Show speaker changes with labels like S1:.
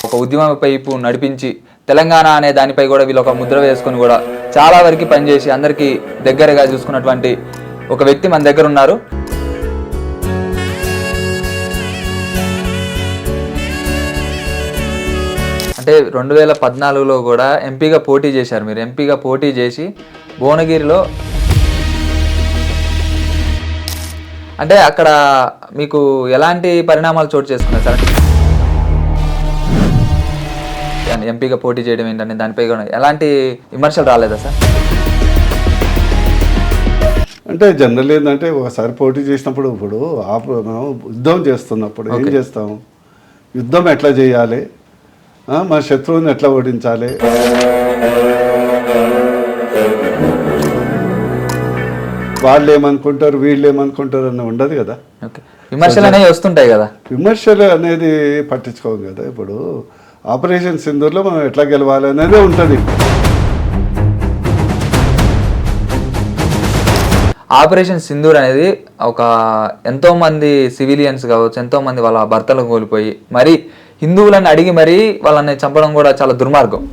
S1: ఒక ఉద్యమ వైపు నడిపించి తెలంగాణ అనే దానిపై కూడా వీళ్ళు ఒక ముద్ర వేసుకొని కూడా చాలా వరకు పనిచేసి అందరికీ దగ్గరగా చూసుకున్నటువంటి ఒక వ్యక్తి మన దగ్గర ఉన్నారు. అంటే 2014లో కూడా ఎంపీగా పోటీ చేశారు. మీరు ఎంపీగా పోటీ చేసి భువనగిరిలో అంటే అక్కడ మీకు ఎలాంటి పరిణామాలు చోటు చేసుకున్నారు సార్? ఎంపీగా పోటీ చేయడం ఏంటంటే దానిపై కూడా ఎలాంటి విమర్శలు రాలేదా సార్?
S2: అంటే జనరల్ ఏంటంటే ఒకసారి పోటీ చేసినప్పుడు ఇప్పుడు మనం యుద్ధం చేస్తున్నప్పుడు ఏం చేస్తాం, యుద్ధం ఎట్లా చేయాలి, మన శత్రువుని ఎట్లా ఓడించాలి, వాళ్ళు ఏమనుకుంటారు వీళ్ళు ఏమనుకుంటారు అని ఉండదు కదా.
S1: విమర్శలు అనేవి వస్తుంటాయి కదా.
S2: విమర్శలు అనేది పట్టించుకోం కదా. ఇప్పుడు ఆపరేషన్ సింధూర్లో మనం ఎట్లా గెలవాలి అనేది ఉంటుంది.
S1: ఆపరేషన్ సింధూర్ అనేది ఒక ఎంతోమంది సివిలియన్స్ కావచ్చు, ఎంతోమంది వాళ్ళ భర్తలు కోల్పోయి మరి హిందువులను అడిగి మరీ వాళ్ళని చంపడం కూడా చాలా దుర్మార్గం.